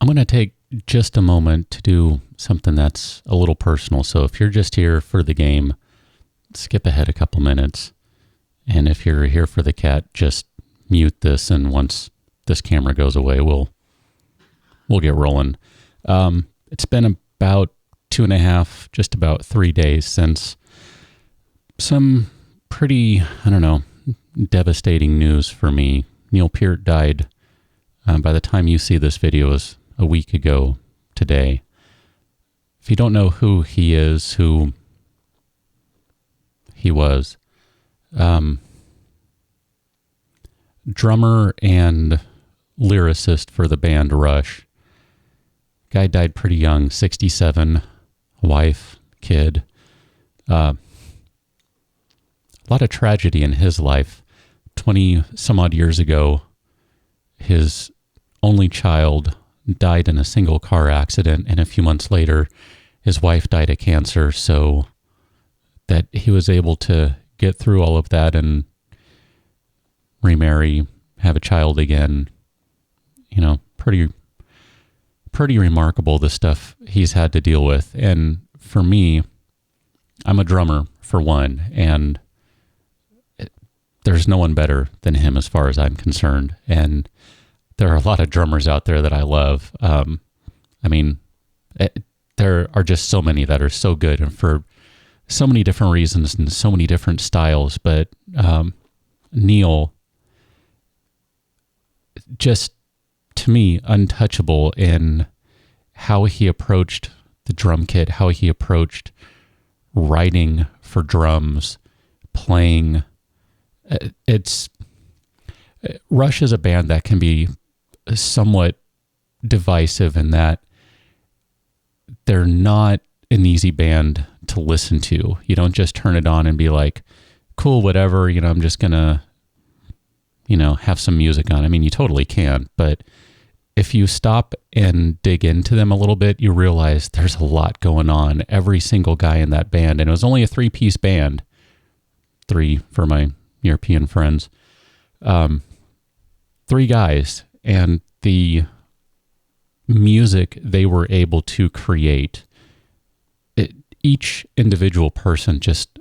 I'm going to take just a moment to do something that's a little personal. So if you're just here for the game, skip ahead a couple minutes. And if you're here for the cat, just mute this. And once this camera goes away, we'll get rolling. It's been about 2.5, just about 3 days since some pretty, devastating news for me. Neil Peart died. By the time you see this video, it was a week ago today. If you don't know who he is, who he was, drummer and lyricist for the band Rush. Guy died pretty young, 67, wife, kid. A lot of tragedy in his life. 20 some odd years ago, his only child died in a single car accident, and a few months later, his wife died of cancer, so that he was able to get through all of that and remarry, have a child again. Pretty remarkable, the stuff he's had to deal with. And for me, I'm a drummer, for one, and there's no one better than him as far as I'm concerned. And there are a lot of drummers out there that I love. There are just so many that are so good and for so many different reasons and so many different styles. But Neil, just to me, untouchable in how he approached the drum kit, how he approached writing for drums, playing. Rush is a band that can be somewhat divisive in that they're not an easy band to listen to. You don't just turn it on and be like, cool, whatever, I'm just gonna, have some music on. I mean, you totally can, but if you stop and dig into them a little bit, you realize there's a lot going on. Every single guy in that band, and it was only a 3-piece band, 3 for my European friends, 3 guys, and the music they were able to create, each individual person just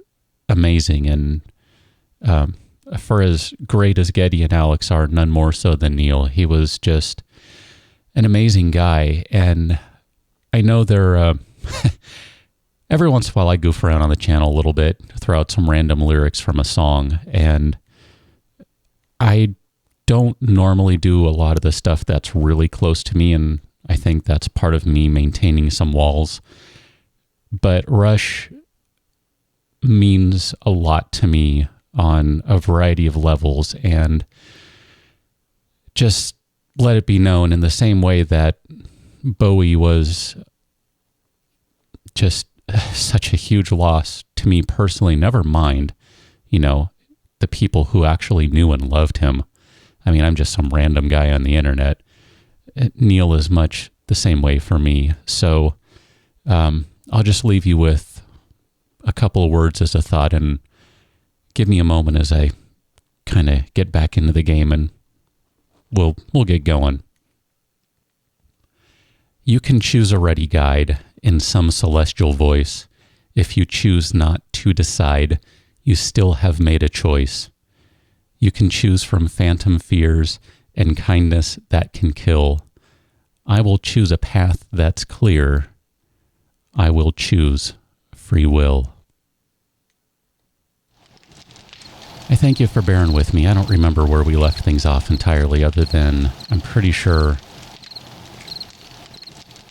amazing. And for as great as Geddy and Alex are, none more so than Neil. He was just an amazing guy. And I know they're every once in a while I goof around on the channel a little bit, throw out some random lyrics from a song, and I don't normally do a lot of the stuff that's really close to me, and I think that's part of me maintaining some walls. But Rush means a lot to me on a variety of levels, and just let it be known in the same way that Bowie was just such a huge loss to me personally, never mind, the people who actually knew and loved him. I mean, I'm just some random guy on the internet. Neil is much the same way for me. So I'll just leave you with a couple of words as a thought, and give me a moment as I kind of get back into the game, and we'll get going. You can choose a ready guide in some celestial voice. If you choose not to decide, you still have made a choice. You can choose from phantom fears and kindness that can kill. I will choose a path that's clear. I will choose free will. I thank you for bearing with me. I don't remember where we left things off entirely, other than I'm pretty sure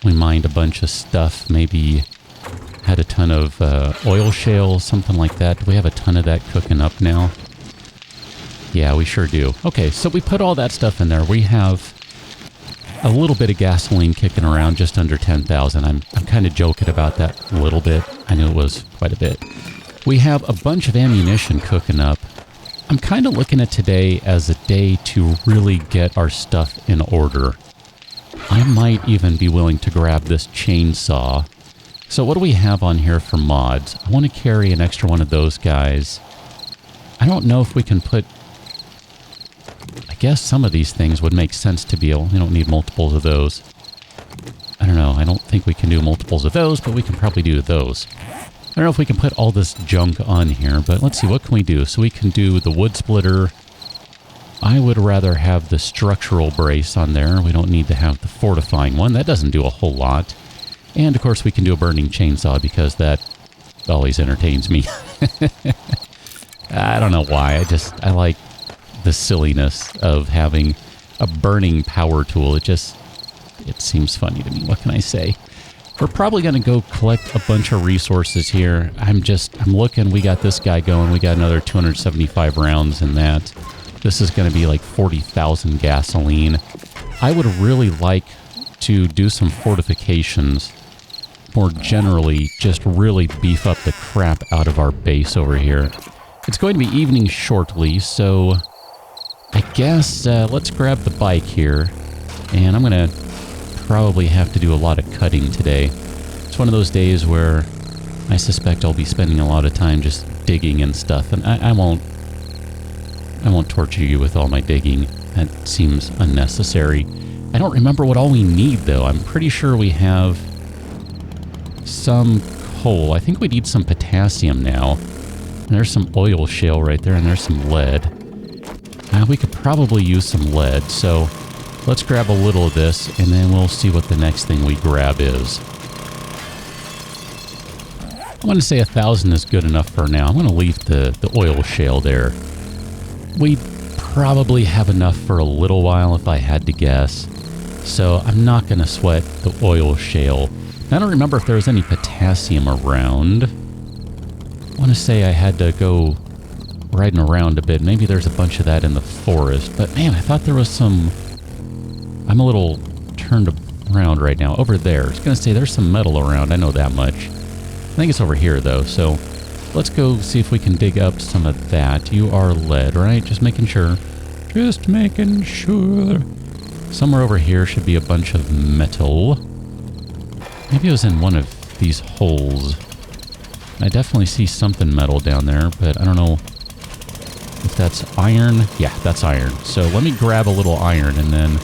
we mined a bunch of stuff, maybe had a ton of oil shale, something like that. Do we have a ton of that cooking up now? Yeah, we sure do. Okay, so we put all that stuff in there. We have a little bit of gasoline kicking around, just under 10,000. I'm kind of joking about that a little bit. I knew it was quite a bit. We have a bunch of ammunition cooking up. I'm kind of looking at today as a day to really get our stuff in order. I might even be willing to grab this chainsaw. So what do we have on here for mods? I want to carry an extra one of those guys. I don't know if we can put... I guess some of these things would make sense to be able... We don't need multiples of those. I don't know. I don't think we can do multiples of those, but we can probably do those. I don't know if we can put all this junk on here, but let's see. What can we do? So we can do the wood splitter. I would rather have the structural brace on there. We don't need to have the fortifying one. That doesn't do a whole lot. And, of course, we can do a burning chainsaw because that always entertains me. I don't know why. I like the silliness of having a burning power tool. It seems funny to me. What can I say? We're probably going to go collect a bunch of resources here. I'm looking. We got this guy going. We got another 275 rounds in that. This is going to be like 40,000 gasoline. I would really like to do some fortifications. More generally, just really beef up the crap out of our base over here. It's going to be evening shortly, so I guess let's grab the bike here. And I'm going to probably have to do a lot of cutting today. It's one of those days where I suspect I'll be spending a lot of time just digging and stuff, and I won't torture you with all my digging. That seems unnecessary. I don't remember what all we need, though. I'm pretty sure we have some coal. I think we need some potassium now. And there's some oil shale right there, and there's some lead. We could probably use some lead, so let's grab a little of this, and then we'll see what the next thing we grab is. I'm going to say 1,000 is good enough for now. I'm going to leave the oil shale there. We probably have enough for a little while if I had to guess. So I'm not going to sweat the oil shale. I don't remember if there was any potassium around. I want to say I had to go riding around a bit. Maybe there's a bunch of that in the forest. But man, I thought there was some... I'm a little turned around right now. Over there. I was going to say there's some metal around. I know that much. I think it's over here though. So let's go see if we can dig up some of that. You are lead, right? Just making sure. Just making sure. Somewhere over here should be a bunch of metal. Maybe it was in one of these holes. I definitely see something metal down there, but I don't know if that's iron. Yeah, that's iron. So let me grab a little iron and then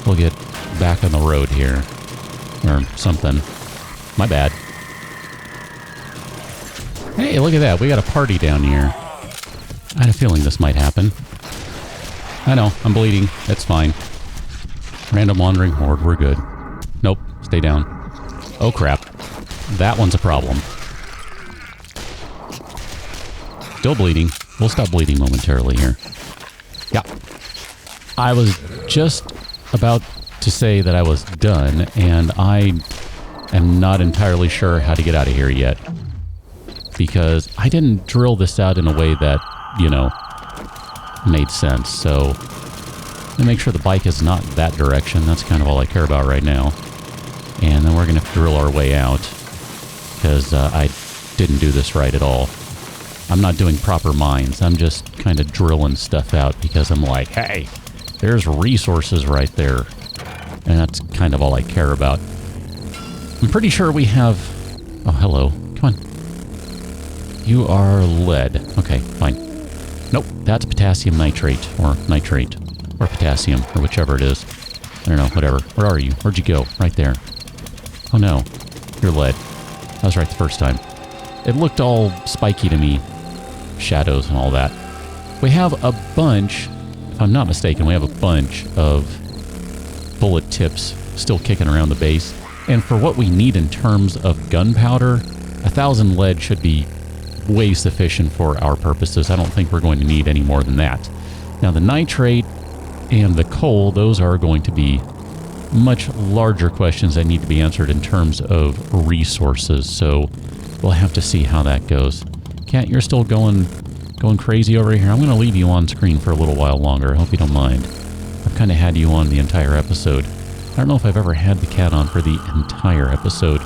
we'll get back on the road here. Or something. My bad. Hey, look at that. We got a party down here. I had a feeling this might happen. I know, I'm bleeding. That's fine. Random wandering horde, we're good. Nope, stay down. Oh crap. That one's a problem. Still bleeding. We'll stop bleeding momentarily here. Yeah. I was just about to say that I was done, and I am not entirely sure how to get out of here yet. Because I didn't drill this out in a way that, you know, made sense. So, let me make sure the bike is not that direction. That's kind of all I care about right now. And then we're going to have to drill our way out. Because I didn't do this right at all. I'm not doing proper mines. I'm just kind of drilling stuff out because I'm like, hey, there's resources right there. And that's kind of all I care about. I'm pretty sure we have... Oh, hello. Come on. You are lead. Okay, fine. Nope, that's potassium nitrate, or nitrate, or potassium, or whichever it is. I don't know, whatever. Where are you? Where'd you go? Right there. Oh no, you're lead. I was right the first time. It looked all spiky to me. Shadows and all that. We have a bunch, if I'm not mistaken, we have a bunch of bullet tips still kicking around the base. And for what we need in terms of gunpowder, 1,000 lead should be way sufficient for our purposes. I don't think we're going to need any more than that. Now the nitrate and the coal, those are going to be much larger questions that need to be answered in terms of resources. So we'll have to see how that goes. Cat, you're still going crazy over here. I'm going to leave you on screen for a little while longer. I hope you don't mind. I've kind of had you on the entire episode. I don't know if I've ever had the cat on for the entire episode.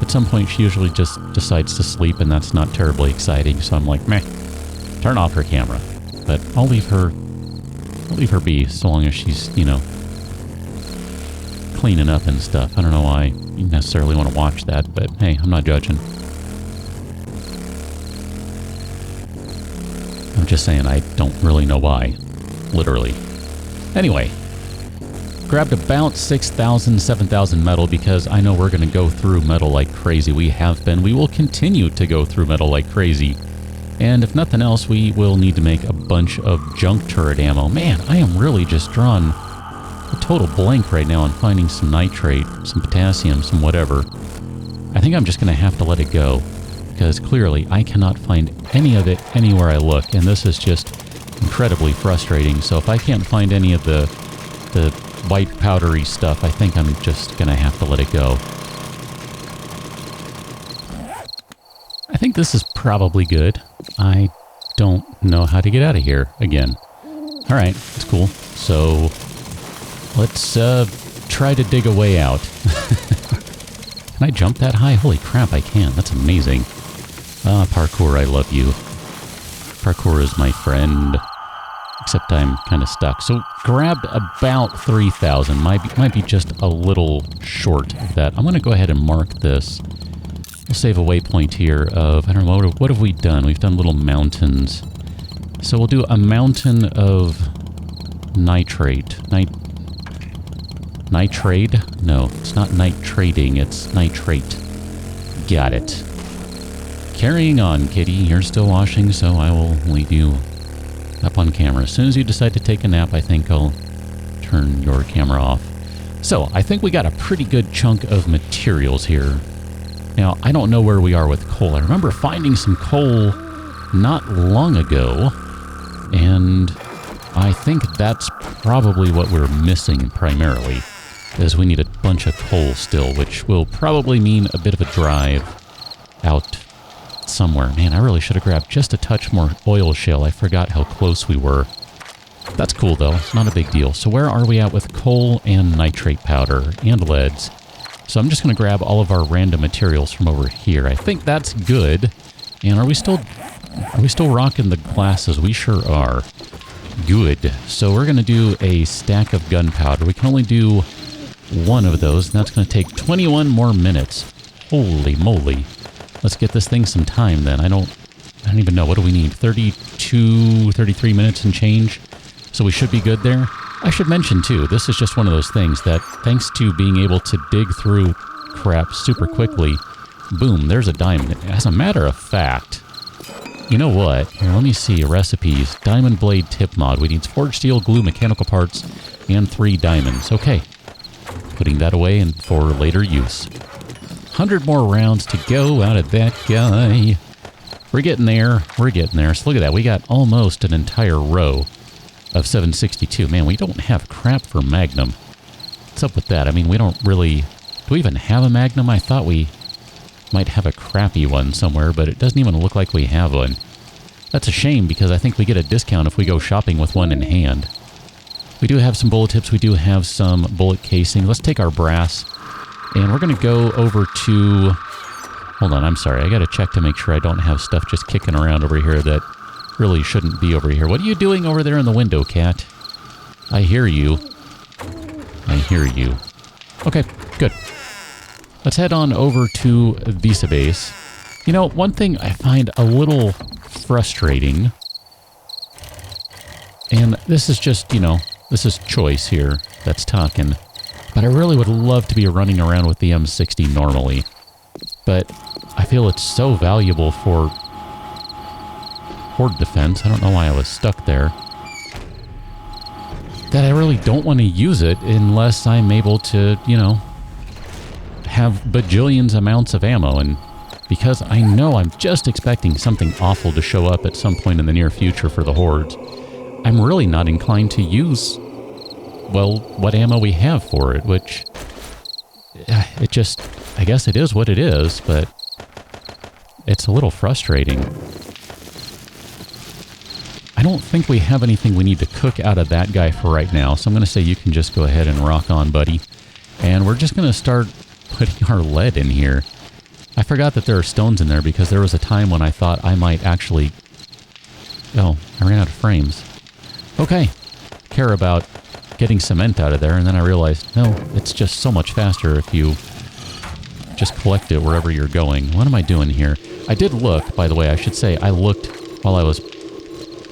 At some point, she usually just decides to sleep, and that's not terribly exciting. So I'm like, meh, turn off her camera. But I'll leave her be so long as she's, you know, cleaning up and stuff. I don't know why you necessarily want to watch that, but hey, I'm not judging. I'm just saying I don't really know why. Literally. Anyway, Grabbed about 6,000, 7,000 metal because I know we're going to go through metal like crazy. We have been. We will continue to go through metal like crazy. And if nothing else, we will need to make a bunch of junk turret ammo. Man, I am really just drawn a total blank right now on finding some nitrate, some potassium, some whatever. I think I'm just going to have to let it go because clearly I cannot find any of it anywhere I look. And this is just incredibly frustrating. So if I can't find any of the white powdery stuff, I think I'm just going to have to let it go. I think this is probably good. I don't know how to get out of here again. All right, that's cool. So let's try to dig a way out. Can I jump that high? Holy crap, I can. That's amazing. Ah, parkour, I love you. Parkour is my friend. Except I'm kind of stuck. So grabbed about 3,000. Might be just a little short of that. I'm going to go ahead and mark this. We'll save a waypoint here of, I don't know, what have we done? We've done little mountains. So we'll do a mountain of nitrate. Nitrate? No, it's not nitrating, it's nitrate. Got it. Carrying on, kitty. You're still washing, so I will leave you up on camera. As soon as you decide to take a nap, I think I'll turn your camera off. So, I think we got a pretty good chunk of materials here. Now, I don't know where we are with coal. I remember finding some coal not long ago, and I think that's probably what we're missing primarily, is we need a bunch of coal still, which will probably mean a bit of a drive out somewhere. Man, I really should have grabbed just a touch more oil shale. I forgot how close we were. That's cool, though. It's not a big deal. So where are we at with coal and nitrate powder and leads? So I'm just going to grab all of our random materials from over here. I think that's good. And are we still rocking the glasses? We sure are. Good. So we're going to do a stack of gunpowder. We can only do one of those, and that's going to take 21 more minutes. Holy moly. Let's get this thing some time then. I don't even know. What do we need? 32, 33 minutes and change? So we should be good there. I should mention, too, this is just one of those things that, thanks to being able to dig through crap super quickly, boom, there's a diamond. As a matter of fact, you know what? Here, let me see. Recipes. Diamond blade tip mod. We need forged steel, glue, mechanical parts, and 3 diamonds. Okay. Putting that away and for later use. 100 more rounds to go out of that guy. We're getting there. We're getting there. So look at that. We got almost an entire row of 762. Man, we don't have crap for Magnum. What's up with that? I mean, we don't really... Do we even have a Magnum? I thought we might have a crappy one somewhere, but it doesn't even look like we have one. That's a shame, because I think we get a discount if we go shopping with one in hand. We do have some bullet tips. We do have some bullet casing. Let's take our brass, and we're going to go over to... Hold on, I'm sorry. I got to check to make sure I don't have stuff just kicking around over here that really shouldn't be over here. What are you doing over there in the window, cat? I hear you. I hear you. Okay, good. Let's head on over to Visa Base. You know, one thing I find a little frustrating, and this is just, you know, this is choice here that's talking, but I really would love to be running around with the M60 normally. But I feel it's so valuable for horde defense. I don't know why I was stuck there. That I really don't want to use it unless I'm able to, you know, have bajillions amounts of ammo. And because I know I'm just expecting something awful to show up at some point in the near future for the hordes, I'm really not inclined to use, well, what ammo we have for it, which it just, I guess it is what it is, but it's a little frustrating. I don't think we have anything we need to cook out of that guy for right now, so I'm going to say you can just go ahead and rock on, buddy. And we're just going to start putting our lead in here. I forgot that there are stones in there because there was a time when I thought I might actually... Oh, I ran out of frames. Okay. Care about getting cement out of there, and then I realized, no, it's just so much faster if you just collect it wherever you're going. What am I doing here? I did look, by the way, I should say, I looked while I was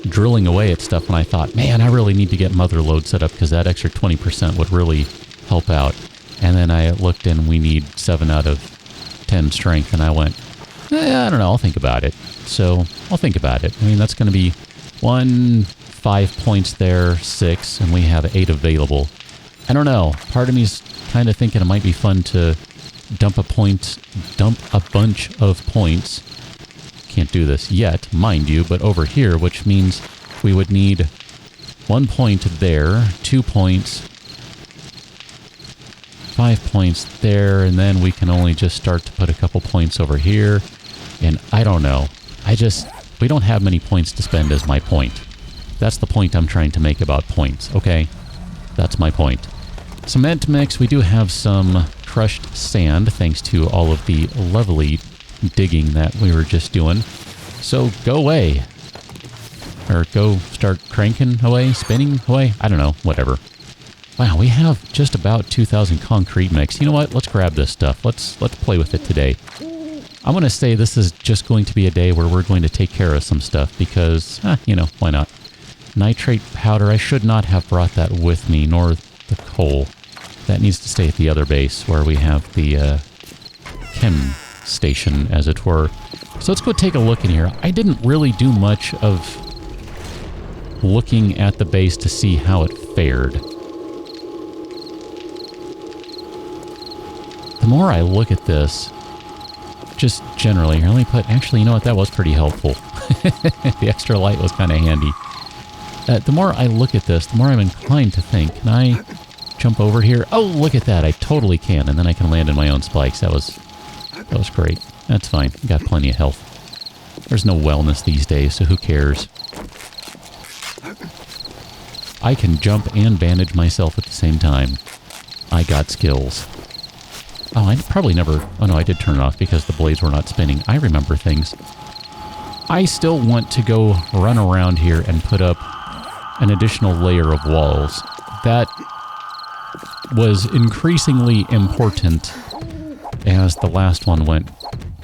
drilling away at stuff when I thought, man, I really need to get mother load set up because that extra 20% would really help out. And then I looked and we need 7 out of 10 strength, and I went, I don't know, I'll think about it. So I'll think about it. I mean, that's going to be 5 points there, 6, and we have 8 available. I don't know. Part of me's kind of thinking it might be fun to dump a bunch of points. Can't do this yet, mind you, but over here, which means we would need 1 point there, 2 points, 5 points there, and then we can only just start to put a couple points over here. And I don't know. We don't have many points to spend is my point. That's the point I'm trying to make about points, okay? That's my point. Cement mix, we do have some crushed sand, thanks to all of the lovely digging that we were just doing. So go away. Or go start cranking away, spinning away, I don't know, whatever. Wow, we have just about 2,000 concrete mix. You know what? Let's grab this stuff. Let's play with it today. I'm going to say this is just going to be a day where we're going to take care of some stuff because, you know, why not? Nitrate powder, I should not have brought that with me, nor the coal. That needs to stay at the other base where we have the chem station, as it were. So let's go take a look in here. I didn't really do much of looking at the base to see how it fared. The more I look at this, just generally, let me put, actually, you know what, that was pretty helpful. The extra light was kind of handy. The more I look at this, the more I'm inclined to think, can I jump over here? Oh, look at that, I totally can, and then I can land in my own spikes. That was great. That's fine, got plenty of health. There's no wellness these days, so who cares? I can jump and bandage myself at the same time. I got skills. Oh, I probably never... Oh, no, I did turn it off because the blades were not spinning. I remember things. I still want to go run around here and put up an additional layer of walls. That was increasingly important as the last one went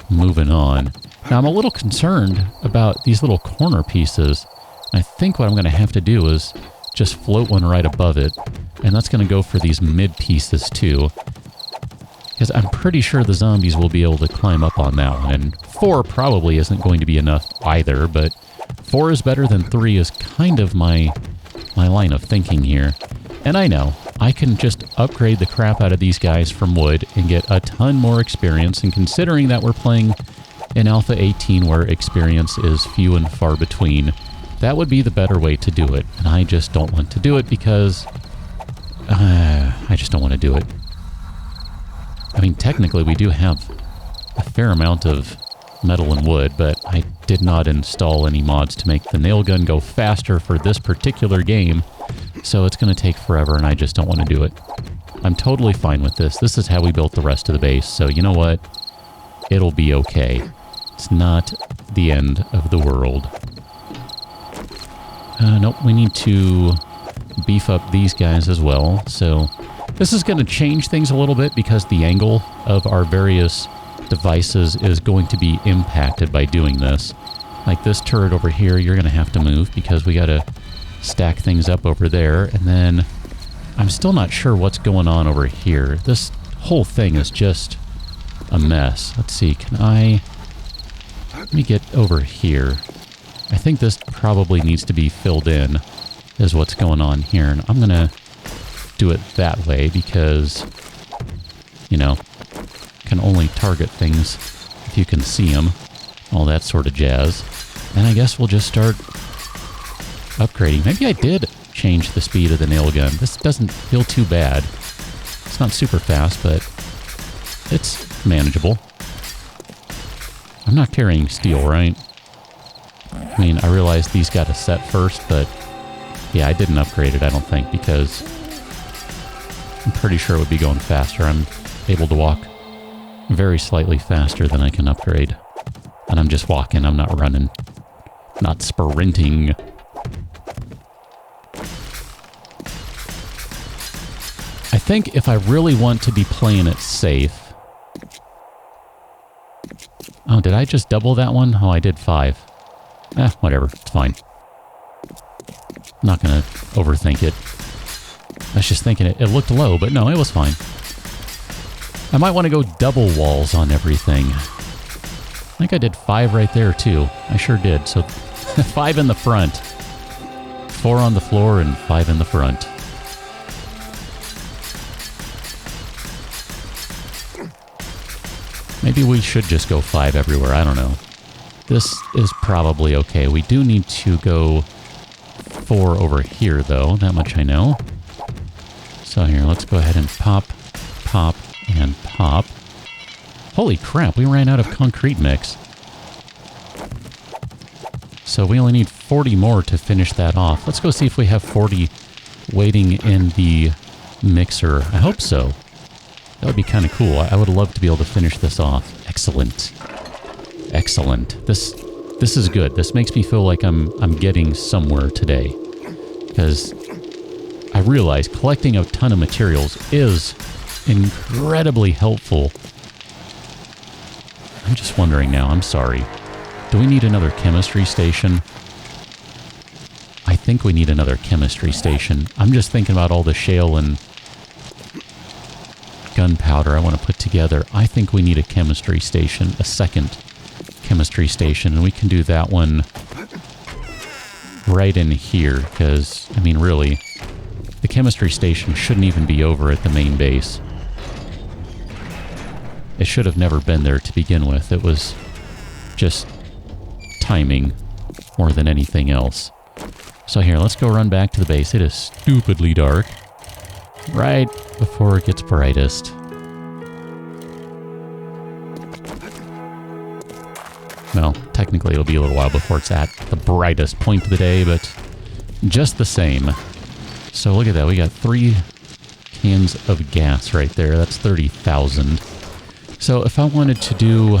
moving on. Now, I'm a little concerned about these little corner pieces. I think what I'm going to have to do is just float one right above it. And that's going to go for these mid pieces, too. Because I'm pretty sure the zombies will be able to climb up on that one. And 4 probably isn't going to be enough either, but 4 is better than 3 is kind of my line of thinking here. And I know, I can just upgrade the crap out of these guys from wood and get a ton more experience. And considering that we're playing in Alpha 18 where experience is few and far between, that would be the better way to do it. And I just don't want to do it because I just don't want to do it. I mean, technically, we do have a fair amount of metal and wood, but I did not install any mods to make the nail gun go faster for this particular game, so it's going to take forever, and I just don't want to do it. I'm totally fine with this. This is how we built the rest of the base, so you know what? It'll be okay. It's not the end of the world. Nope, we need to beef up these guys as well, so... This is going to change things a little bit because the angle of our various devices is going to be impacted by doing this. Like this turret over here, you're going to have to move because we got to stack things up over there. And then I'm still not sure what's going on over here. This whole thing is just a mess. Let's see, let me get over here. I think this probably needs to be filled in is what's going on here. And I'm going to do it that way because, you know, can only target things if you can see them, all that sort of jazz. And I guess we'll just start upgrading. Maybe I did change the speed of the nail gun. This doesn't feel too bad. It's not super fast, but it's manageable. I'm not carrying steel, right? I mean, I realized these got a set first, but yeah, I didn't upgrade it, I don't think, because I'm pretty sure it would be going faster. I'm able to walk very slightly faster than I can upgrade. And I'm just walking, I'm not running. Not sprinting. I think if I really want to be playing it safe... Oh, did I just double that one? Oh, I did 5. Whatever, it's fine. I'm not going to overthink it. I was just thinking it looked low, but no, it was fine. I might want to go double walls on everything. I think I did 5 right there, too. I sure did. So 5 in the front. 4 on the floor and 5 in the front. Maybe we should just go 5 everywhere. I don't know. This is probably okay. We do need to go 4 over here, though. That much I know. So here, let's go ahead and pop, pop, and pop. Holy crap, we ran out of concrete mix. So we only need 40 more to finish that off. Let's go see if we have 40 waiting in the mixer. I hope so. That would be kind of cool. I would love to be able to finish this off. Excellent. Excellent. This is good. This makes me feel like I'm getting somewhere today. Because I realize collecting a ton of materials is incredibly helpful. I'm just wondering now, I'm sorry. Do we need another chemistry station? I think we need another chemistry station. I'm just thinking about all the shale and gunpowder I want to put together. I think we need a chemistry station, a second chemistry station, and we can do that one right in here, because, I mean, really, the chemistry station shouldn't even be over at the main base. It should have never been there to begin with. It was just timing more than anything else. So here, let's go run back to the base. It is stupidly dark. Right before it gets brightest. Well, technically it'll be a little while before it's at the brightest point of the day, but just the same. So look at that, we got 3 cans of gas right there. That's 30,000. So if I wanted to do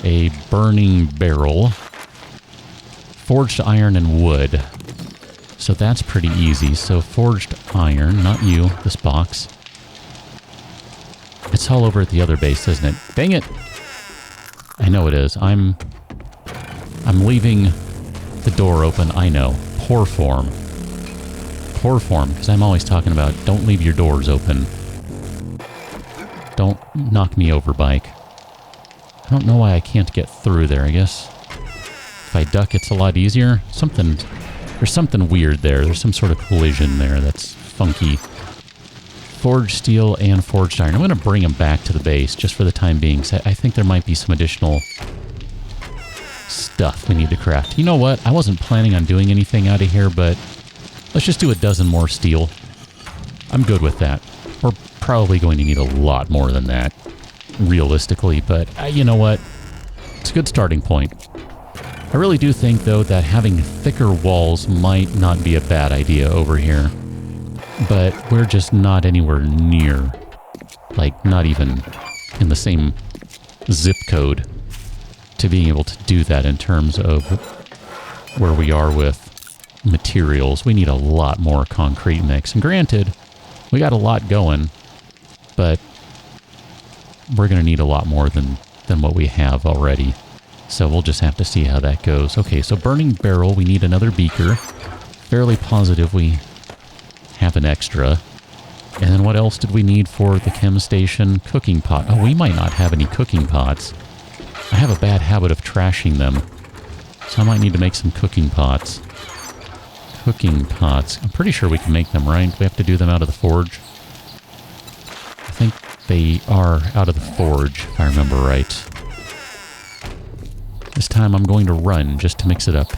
a burning barrel, forged iron and wood. So that's pretty easy. So forged iron, not you, this box. It's all over at the other base, isn't it? Dang it! I know it is. I'm leaving the door open. I know. Poor form. Poor form, because I'm always talking about don't leave your doors open. Don't knock me over, bike. I don't know why I can't get through there. I guess if I duck, it's a lot easier. There's something weird there. There's some sort of collision there that's funky. Forged steel and forged iron. I'm going to bring them back to the base just for the time being. So I think there might be some additional stuff we need to craft. You know what? I wasn't planning on doing anything out of here, but let's just do a dozen more steel. I'm good with that. We're probably going to need a lot more than that, realistically, but you know what? It's a good starting point. I really do think, though, that having thicker walls might not be a bad idea over here. But we're just not anywhere near, like, not even in the same zip code to being able to do that in terms of where we are with materials. We need a lot more concrete mix. And granted, we got a lot going, but we're going to need a lot more than what we have already. So we'll just have to see how that goes. Okay, so burning barrel, we need another beaker. Fairly positive we have an extra. And then what else did we need for the chem station? Cooking pot. Oh, we might not have any cooking pots. I have a bad habit of trashing them. So I might need to make some cooking pots. Cooking pots. I'm pretty sure we can make them, right? We have to do them out of the forge. I think they are out of the forge, if I remember right. This time I'm going to run just to mix it up.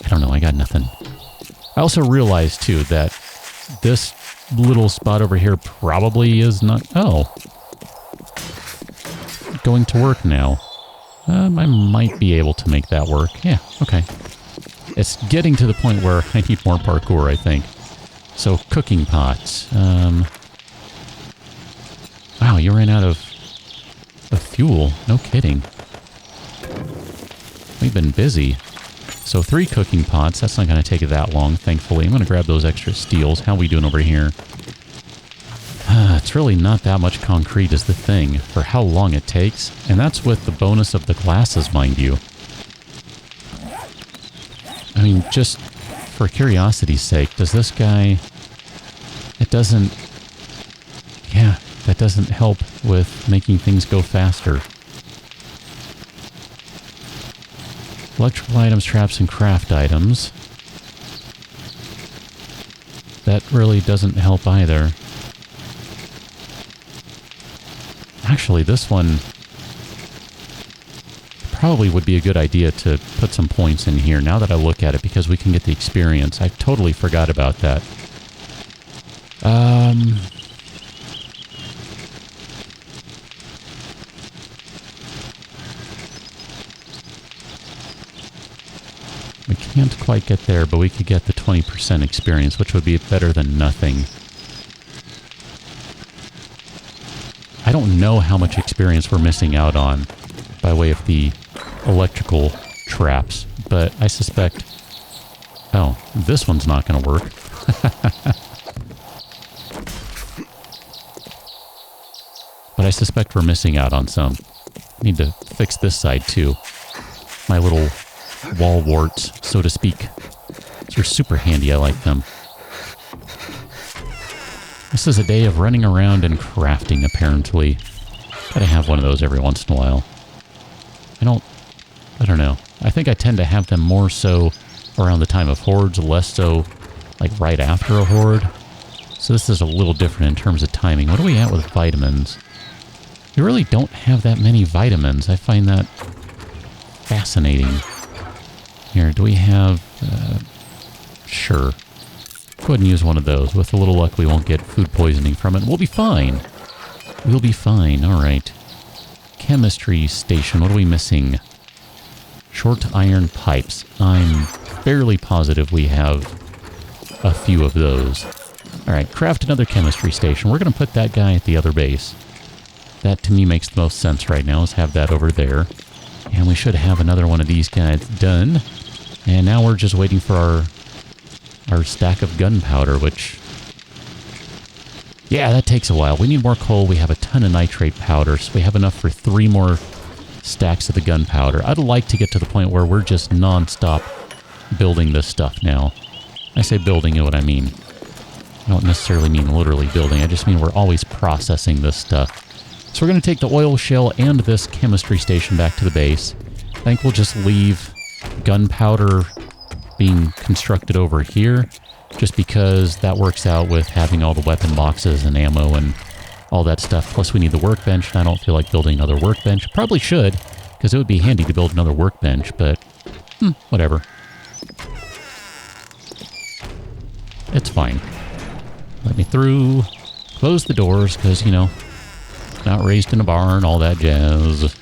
I don't know, I got nothing. I also realized, too, that this little spot over here probably is not... Oh. Going to work now. I might be able to make that work. Yeah, okay. It's getting to the point where I need more parkour, I think. So, cooking pots. Wow, you ran out of fuel. No kidding. We've been busy. So 3 cooking pots. That's not going to take it that long, thankfully. I'm going to grab those extra steels. How are we doing over here? It's really not that much concrete is the thing for how long it takes. And that's with the bonus of the glasses, mind you. I mean, just for curiosity's sake, does this guy... It doesn't... Yeah, that doesn't help with making things go faster. Electrical items, traps, and craft items. That really doesn't help either. Actually, this one probably would be a good idea to put some points in here now that I look at it, because we can get the experience. I totally forgot about that. We can't quite get there, but we could get the 20% experience, which would be better than nothing. I don't know how much experience we're missing out on by way of the electrical traps, but I suspect... Oh, this one's not going to work. But I suspect we're missing out on some. Need to fix this side too. My little wall warts, so to speak. These are super handy, I like them. This is a day of running around and crafting, apparently. Gotta have one of those every once in a while. I don't know. I think I tend to have them more so around the time of hordes, less so like right after a horde. So this is a little different in terms of timing. What are we at with vitamins? We really don't have that many vitamins. I find that fascinating. Here, do we have... sure. Go ahead and use one of those. With a little luck, we won't get food poisoning from it. We'll be fine. We'll be fine. All right. Chemistry station. What are we missing? Short iron pipes. I'm fairly positive we have a few of those. All right. Craft another chemistry station. We're going to put that guy at the other base. That, to me, makes the most sense right now. Let's have that over there. And we should have another one of these guys done. And now we're just waiting for our stack of gunpowder, which... Yeah, that takes a while. We need more coal. We have a ton of nitrate powder, so we have enough for 3 more stacks of the gunpowder. I'd like to get to the point where we're just non-stop building this stuff now. I say building, you know what I mean. I don't necessarily mean literally building. I just mean we're always processing this stuff. So we're going to take the oil shell and this chemistry station back to the base. I think we'll just leave gunpowder being constructed over here, just because that works out with having all the weapon boxes and ammo and all that stuff. Plus we need the workbench, and I don't feel like building another workbench. Probably should, because it would be handy to build another workbench, but whatever. It's fine. Let me through. Close the doors, because, you know, not raised in a barn, all that jazz.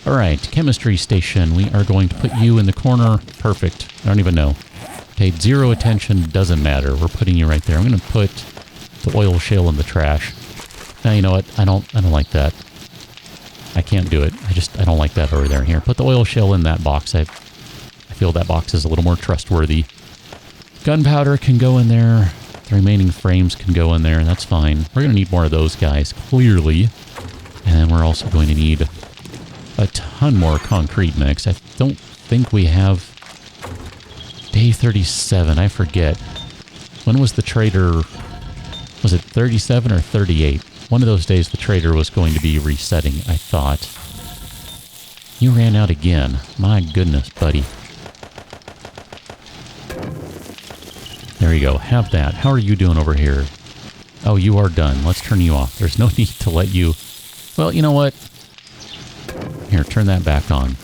All right, chemistry station. We are going to put you in the corner. Perfect. I don't even know. Paid 0 attention. Doesn't matter. We're putting you right there. I'm going to put the oil shale in the trash. Now, you know what? I don't like that. I can't do it. I don't like that over there. Here, put the oil shale in that box. I feel that box is a little more trustworthy. Gunpowder can go in there. The remaining frames can go in there. That's fine. We're going to need more of those guys, clearly. And then we're also going to need a ton more concrete mix. I don't think we have... Day 37, I forget. When was the trader... Was it 37 or 38? One of those days the trader was going to be resetting, I thought. You ran out again. My goodness, buddy. There you go. Have that. How are you doing over here? Oh, you are done. Let's turn you off. There's no need to let you... Well, you know what? Here, turn that back on.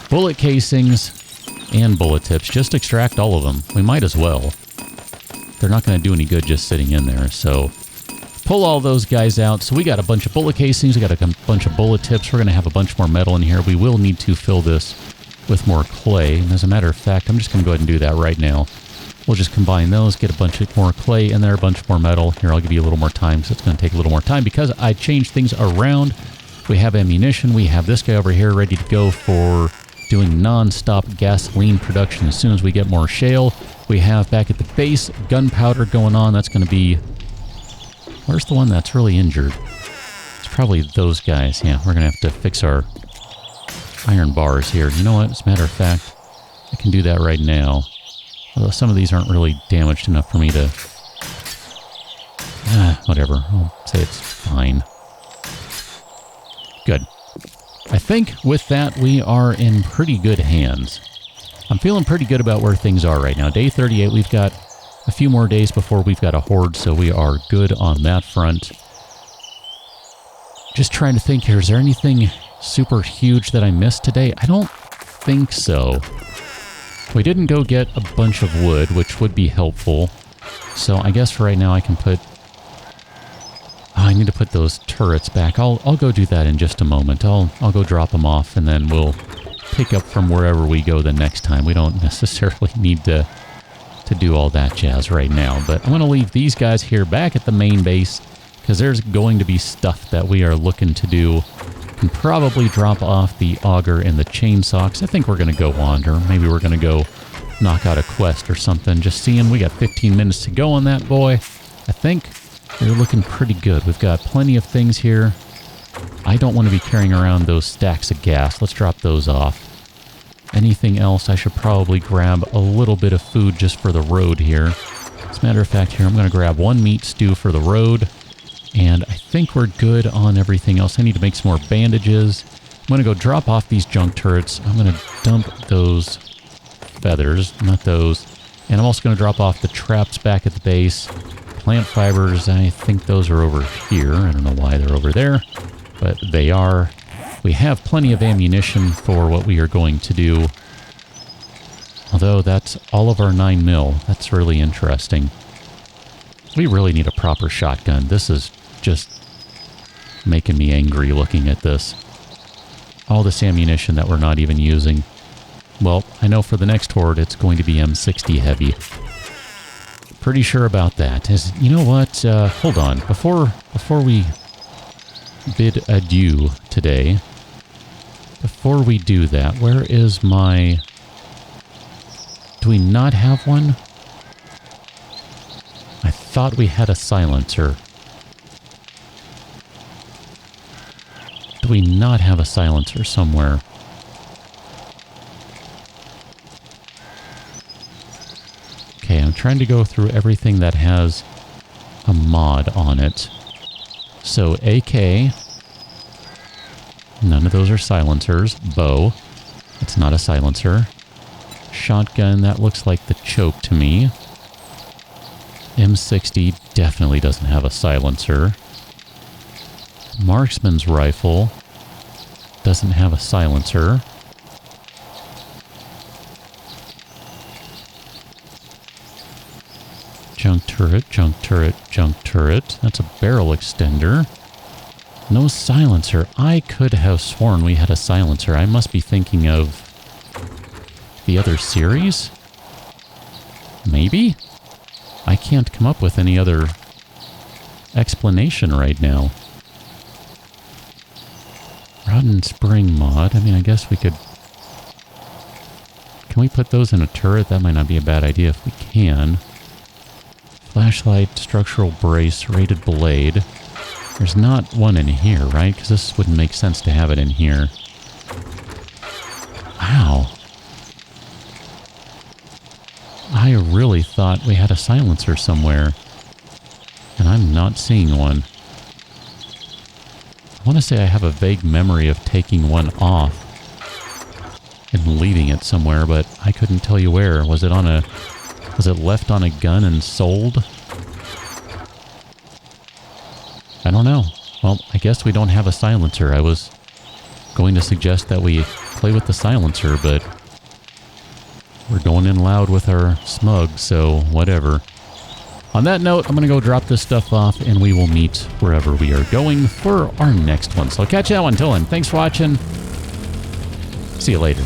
Bullet casings and bullet tips. Just extract all of them. We might as well. They're not going to do any good just sitting in there, so... Pull all those guys out. So we got a bunch of bullet casings. We got a bunch of bullet tips. We're going to have a bunch more metal in here. We will need to fill this with more clay. And as a matter of fact, I'm just going to go ahead and do that right now. We'll just combine those, get a bunch of more clay in there, a bunch more metal. Here, I'll give you a little more time, so it's going to take a little more time because I changed things around. We have ammunition. We have this guy over here ready to go for doing non-stop gasoline production as soon as we get more shale. We have back at the base gunpowder going on. That's going to be... Where's the one that's really injured? It's probably those guys. Yeah, we're going to have to fix our iron bars here. You know what? As a matter of fact, I can do that right now. Although some of these aren't really damaged enough for me to... whatever. I'll say it's fine. Good. I think with that, we are in pretty good hands. I'm feeling pretty good about where things are right now. Day 38, we've got a few more days before we've got a horde, so we are good on that front. Just trying to think here, is there anything super huge that I missed today? I don't think so. We didn't go get a bunch of wood, which would be helpful. So I guess for right now I can put... Oh, I need to put those turrets back. I'll go do that in just a moment. I'll go drop them off, and then we'll pick up from wherever we go the next time. We don't necessarily need to do all that jazz right now. But I'm going to leave these guys here back at the main base, because there's going to be stuff that we are looking to do. Can probably drop off the auger and the chainsaw, 'cause I think we're going to go wander. Maybe we're going to go knock out a quest or something. Just seeing, we got 15 minutes to go on that boy. I think we're looking pretty good. We've got plenty of things here. I don't want to be carrying around those stacks of gas. Let's drop those off. Anything else, I should probably grab a little bit of food just for the road here. As a matter of fact, here I'm going to grab one meat stew for the road. And I think we're good on everything else. I need to make some more bandages. I'm going to go drop off these junk turrets. I'm going to dump those feathers, not those. And I'm also going to drop off the traps back at the base. Plant fibers, I think those are over here. I don't know why they're over there, but they are. We have plenty of ammunition for what we are going to do. Although that's all of our 9mm. That's really interesting. We really need a proper shotgun. This is just making me angry looking at this. All this ammunition that we're not even using. Well, I know for the next horde it's going to be M60 heavy. Pretty sure about that. You know what? Hold on. Before we bid adieu today, before we do that, where is my... Do we not have one? I thought we had a silencer. Do we not have a silencer somewhere? Okay, I'm trying to go through everything that has a mod on it. So, AK. None of those are silencers. Bow. It's not a silencer. Shotgun, that looks like the choke to me. M60 definitely doesn't have a silencer. Marksman's rifle doesn't have a silencer. Junk turret, junk turret, junk turret. That's a barrel extender. No silencer. I could have sworn we had a silencer. I must be thinking of the other series? Maybe? I can't come up with any other explanation right now. Rod and spring mod. I mean, I guess we could... Can we put those in a turret? That might not be a bad idea if we can. Flashlight, structural brace, rated blade. There's not one in here, right? Because this wouldn't make sense to have it in here. Wow. I really thought we had a silencer somewhere. And I'm not seeing one. I want to say I have a vague memory of taking one off and leaving it somewhere, but I couldn't tell you where. Was it left on a gun and sold? I don't know. Well, I guess we don't have a silencer. I was going to suggest that we play with the silencer, but we're going in loud with our smug, so whatever. On that note, I'm going to go drop this stuff off, and we will meet wherever we are going for our next one. So I'll catch you out until then. Thanks for watching. See you later.